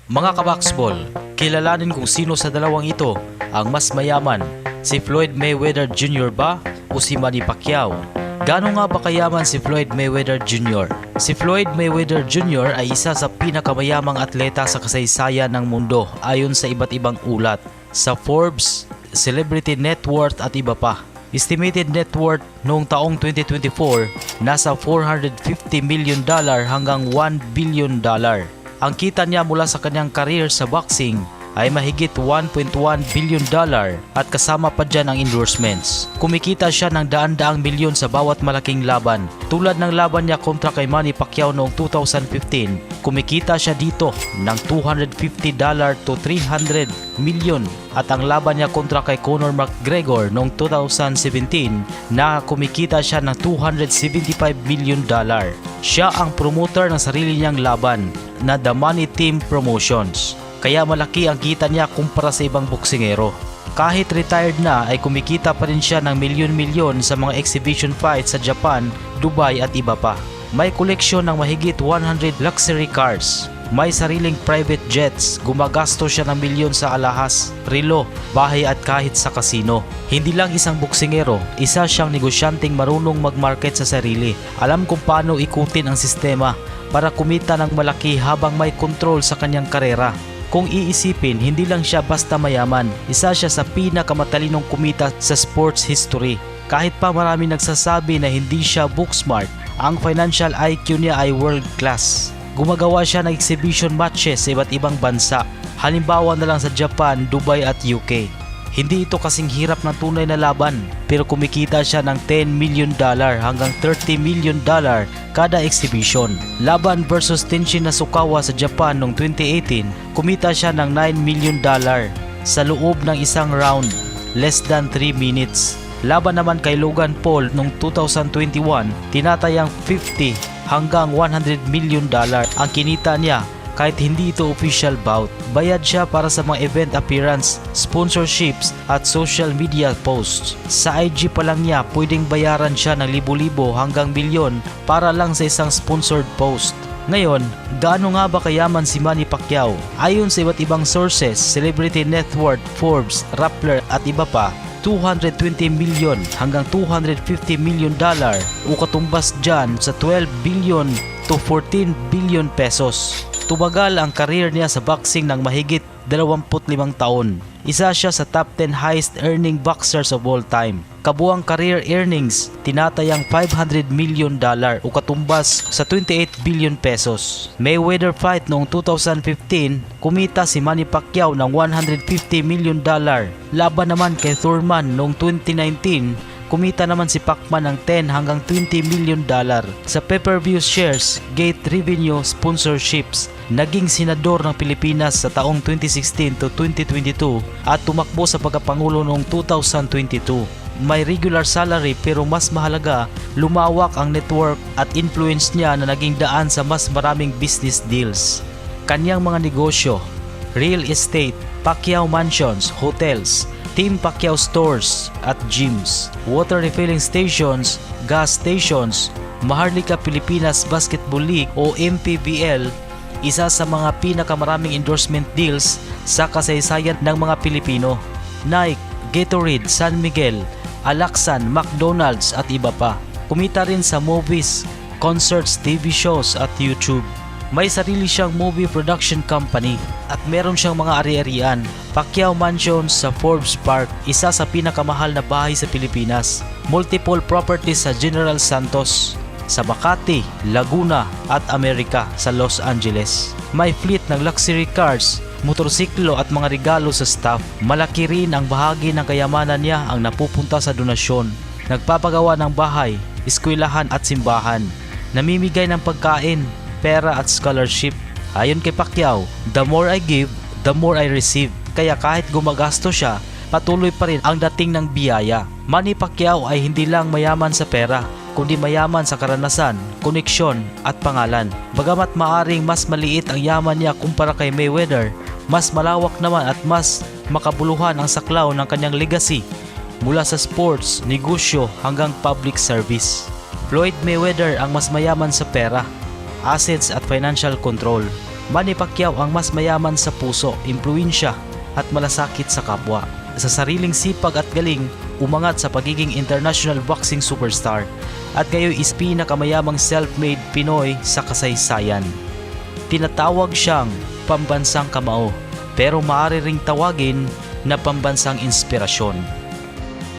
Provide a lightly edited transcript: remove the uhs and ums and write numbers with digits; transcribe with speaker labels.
Speaker 1: Mga kabaksbol, kilalanin kung sino sa dalawang ito ang mas mayaman, si Floyd Mayweather Jr. ba o si Manny Pacquiao? Gaano nga ba kayaman si Floyd Mayweather Jr.? Si Floyd Mayweather Jr. ay isa sa pinakamayamang atleta sa kasaysayan ng mundo ayon sa iba't ibang ulat sa Forbes, Celebrity Net Worth at iba pa. Estimated net worth noong taong 2024 nasa $450 million hanggang $1 billion. Ang kita niya mula sa kanyang career sa boxing ay mahigit $1.1 billion at kasama pa dyan ang endorsements. Kumikita siya ng daan-daang milyon sa bawat malaking laban. Tulad ng laban niya kontra kay Manny Pacquiao noong 2015, kumikita siya dito ng $250 to $300 million. At ang laban niya kontra kay Conor McGregor noong 2017 na kumikita siya ng $275 million. Siya ang promoter ng sarili niyang laban na The Money Team Promotions. Kaya malaki ang kita niya kumpara sa ibang boksingero. Kahit retired na ay kumikita pa rin siya ng milyon-milyon sa mga exhibition fights sa Japan, Dubai at iba pa. May koleksyon ng mahigit 100 luxury cars. May sariling private jets, gumagasto siya ng milyon sa alahas, relo, bahay at kahit sa kasino. Hindi lang isang boksingero, isa siyang negosyanteng marunong mag-market sa sarili. Alam kung paano ikutin ang sistema para kumita ng malaki habang may control sa kanyang karera. Kung iisipin, hindi lang siya basta mayaman, isa siya sa pinakamatalinong kumita sa sports history. Kahit pa marami nagsasabi na hindi siya book smart, ang financial IQ niya ay world class. Gumagawa siya ng exhibition matches sa iba't ibang bansa, halimbawa na lang sa Japan, Dubai at UK. Hindi ito kasing hirap ng tunay na laban, pero kumikita siya ng $10 million hanggang $30 million kada exhibition. Laban versus Tenshin Nasukawa sa Japan noong 2018, kumita siya ng $9 million sa loob ng isang round, less than 3 minutes. Laban naman kay Logan Paul noong 2021, tinatayang $50 hanggang $100 million ang kinita niya. Kahit hindi ito official bout, bayad siya para sa mga event appearance, sponsorships at social media posts. Sa IG pa lang niya, pwedeng bayaran siya ng libo-libo hanggang milyon para lang sa isang sponsored post. Ngayon, gaano nga ba kayaman si Manny Pacquiao? Ayon sa iba't ibang sources, Celebrity Net Worth, Forbes, Rappler at iba pa, $220 million hanggang $250 million o katumbas dyan sa 12 billion to 14 billion pesos. Tumagal ang career niya sa boxing ng mahigit 25 taon. Isa siya sa top 10 highest earning boxers of all time. Kabuang career earnings, tinatayang $500 million o katumbas sa 28 billion pesos. Mayweather fight noong 2015, kumita si Manny Pacquiao ng $150 million. Laban naman kay Thurman noong 2019, kumita naman si Pacman ng $10 hanggang $20 million sa pay-per-view shares, gate revenue, sponsorships. Naging senador ng Pilipinas sa taong 2016 to 2022 at tumakbo sa pagkapangulo noong 2022. May regular salary pero mas mahalaga, lumawak ang network at influence niya na naging daan sa mas maraming business deals. Kanyang mga negosyo, real estate, Pacquiao Mansions, hotels, Team Pacquiao stores at gyms, water refilling stations, gas stations, Maharlika Pilipinas Basketball League o MPBL, isa sa mga pinakamaraming endorsement deals sa kasaysayan ng mga Pilipino. Nike, Gatorade, San Miguel, Alaksan, McDonald's at iba pa. Kumita rin sa movies, concerts, TV shows at YouTube. May sarili siyang movie production company at meron siyang mga ari-arian. Pacquiao Mansions sa Forbes Park, isa sa pinakamahal na bahay sa Pilipinas. Multiple properties sa General Santos, sa Makati, Laguna at Amerika sa Los Angeles. May fleet ng luxury cars, motorsiklo at mga regalo sa staff. Malaki rin ang bahagi ng kayamanan niya ang napupunta sa donasyon. Nagpapagawa ng bahay, eskwelahan at simbahan. Namimigay ng pagkain, pera at scholarship. Ayon kay Pacquiao, the more I give, the more I receive. Kaya kahit gumagasto siya, patuloy pa rin ang dating ng biyaya. Manny Pacquiao ay hindi lang mayaman sa pera, kundi mayaman sa karanasan, koneksyon at pangalan. Bagamat maaring mas maliit ang yaman niya kumpara kay Mayweather, mas malawak naman at mas makabuluhan ang saklaw ng kanyang legacy mula sa sports, negosyo hanggang public service. Floyd Mayweather ang mas mayaman sa pera, assets at financial control. Manny Pacquiao ang mas mayaman sa puso, impluwensya at malasakit sa kapwa. Sa sariling sipag at galing, umangat sa pagiging international boxing superstar at ngayon is pinakamayamang self-made Pinoy sa kasaysayan. Tinatawag siyang pambansang kamao pero maaari ring tawagin na pambansang inspirasyon.